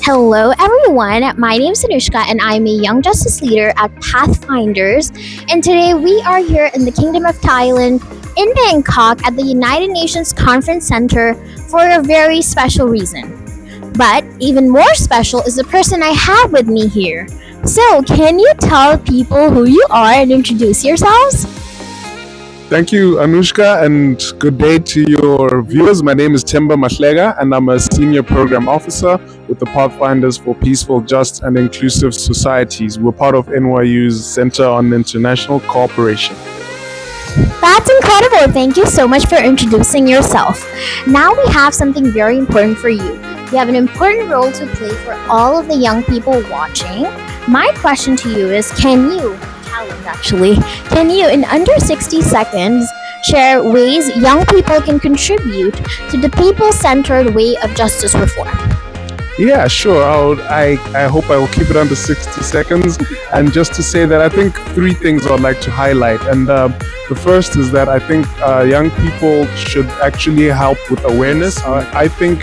Hello, everyone. My name is Anoushka, and I'm a young justice leader at Pathfinders. And today we are here in the Kingdom of Thailand in Bangkok at the United Nations Conference Center for a very special reason. But even more special is the person I have with me here. So, can you tell people who you are and introduce yourselves? Thank you, Anoushka, and good day to your viewers. My name is Themba Mahleka, and I'm a Senior Program Officer with the Pathfinders for Peaceful, Just, and Inclusive Societies. We're part of NYU's Center on International Cooperation. That's incredible. Thank you so much for introducing yourself. Now we have something very important for you. You have an important role to play for all of the young people watching. My question to you is, can you, in under 60 seconds, share ways young people can contribute to the people-centered way of justice reform? Yeah, sure. I hope I will keep it under 60 seconds. And just to say that I think three things I'd like to highlight. And the first is that I think young people should actually help with awareness. I think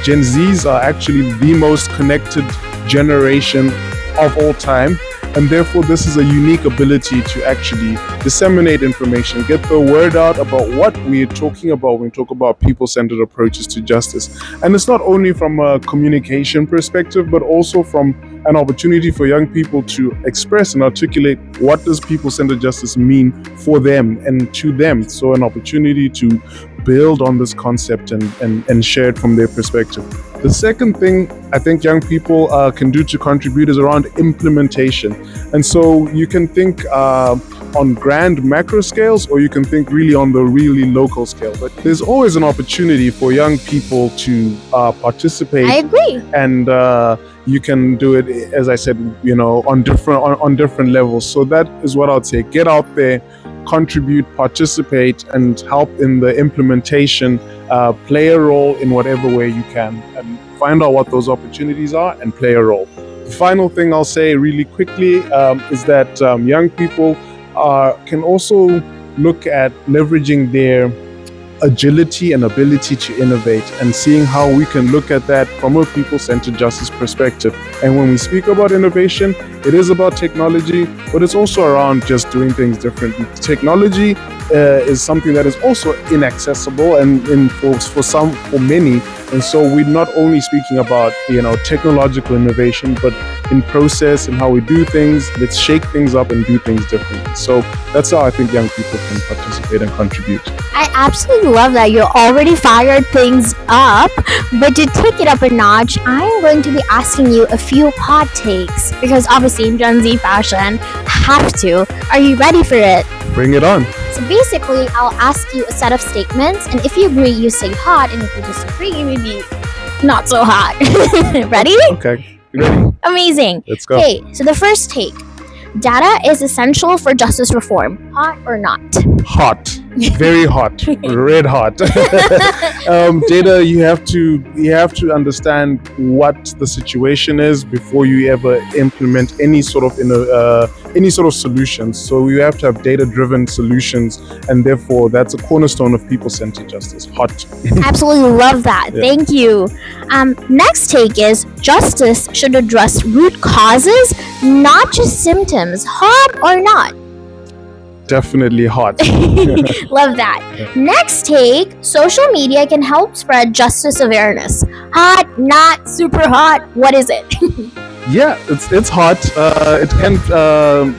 Gen Zs are actually the most connected generation of all time. And therefore, this is a unique ability to actually disseminate information, get the word out about what we're talking about when we talk about people-centered approaches to justice. And it's not only from a communication perspective, but also from an opportunity for young people to express and articulate what does people-centered justice mean for them and to them. So an opportunity to build on this concept and share it from their perspective. The second thing I think young people can do to contribute is around implementation. And so you can think on grand macro scales, or you can think really on the really local scale. But there's always an opportunity for young people to participate. I agree. And you can do it, as I said, on different levels. So that is what I'd say. Get out there, contribute, participate, and help in the implementation. Play a role in whatever way you can, and find out what those opportunities are and play a role. The final thing I'll say really quickly is that young people can also look at leveraging their agility and ability to innovate, and seeing how we can look at that from a people-centered justice perspective. And when we speak about innovation, it is about technology, but it's also around just doing things differently. Technology is something that is also inaccessible and for many. And so we're not only speaking about technological innovation, but in process and how we do things. Let's shake things up and do things differently. So that's how I think young people can participate and contribute. I absolutely love that you already fired things up, but to take it up a notch, I'm going to be asking you a few hot takes, because obviously in Gen Z fashion, have to. Are you ready for it? Bring it on. So basically, I'll ask you a set of statements, and if you agree, you say hot, and if you disagree, maybe not so hot. Ready? Okay. Ready? Amazing. Let's go. Okay, so the first take. Data is essential for justice reform. Hot or not? Hot. Very hot. Red hot. Data, you have to understand what the situation is before you ever implement any sort of solutions. So you have to have data-driven solutions, and therefore that's a cornerstone of people-centered justice. Hot. Absolutely love that. Yeah. Thank you. Next take is, justice should address root causes, not just symptoms. Hot or not? Definitely hot. Love that. Yeah. Next take, social media can help spread justice awareness. Hot, not super hot. What is it? Yeah, it's hot. It can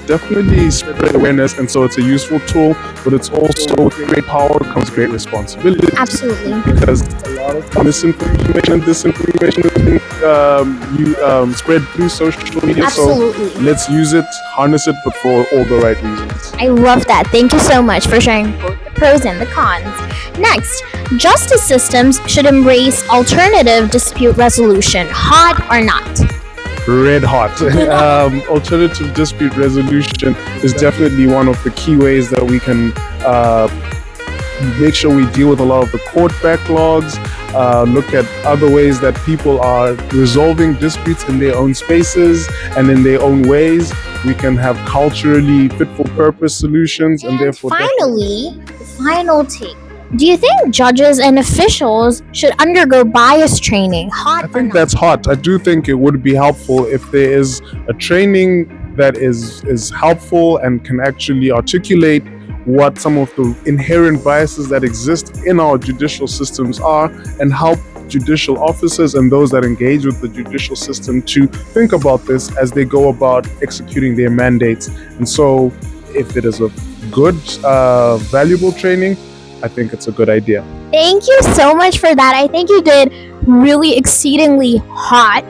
definitely spread awareness, and so it's a useful tool, but it's also, with great power comes great responsibility. Absolutely. Because a lot of misinformation and disinformation is being spread through social media. Absolutely. So let's use it, harness it, but for all the right reasons. I love that. Thank you so much for sharing both the pros and the cons. Next, justice systems should embrace alternative dispute resolution. Hot or not? Red hot. Alternative dispute resolution is definitely one of the key ways that we can make sure we deal with a lot of the court backlogs, look at other ways that people are resolving disputes in their own spaces and in their own ways. We can have culturally fit for purpose solutions, and therefore finally, the final take. Do you think judges and officials should undergo bias training? Hot I or think not? that's hot. I do think it would be helpful if there is a training that is helpful and can actually articulate what some of the inherent biases that exist in our judicial systems are, and help judicial officers and those that engage with the judicial system to think about this as they go about executing their mandates. And so, if it is a good, valuable training, I think it's a good idea. Thank you so much for that. I think you did really exceedingly hot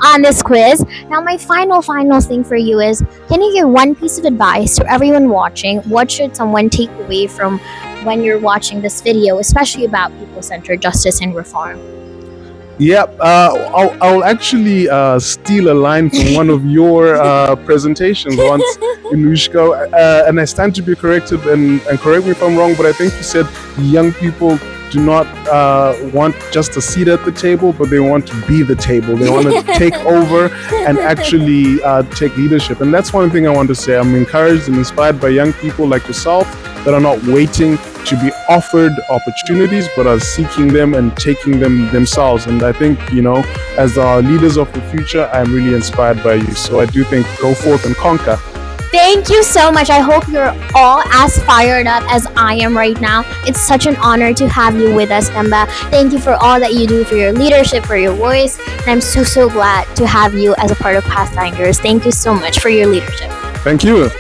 on this quiz. Now, my final thing for you is, can you give one piece of advice to everyone watching? What should someone take away from when you're watching this video, especially about people centered justice and reform? Yeah, I'll actually steal a line from one of your presentations once, Anoushka, and I stand to be corrected, and correct me if I'm wrong, but I think you said young people do not want just a seat at the table, but they want to be the table. They want to take over and actually take leadership. And that's one thing I want to say. I'm encouraged and inspired by young people like yourself that are not waiting to be offered opportunities, but are seeking them and taking them themselves. And I think, as our leaders of the future, I'm really inspired by you. So I do think go forth and conquer. Thank you so much. I hope you're all as fired up as I am right now. It's such an honor to have you with us, Themba. Thank you for all that you do, for your leadership, for your voice. And I'm so glad to have you as a part of Pathfinders. Thank you so much for your leadership. Thank you.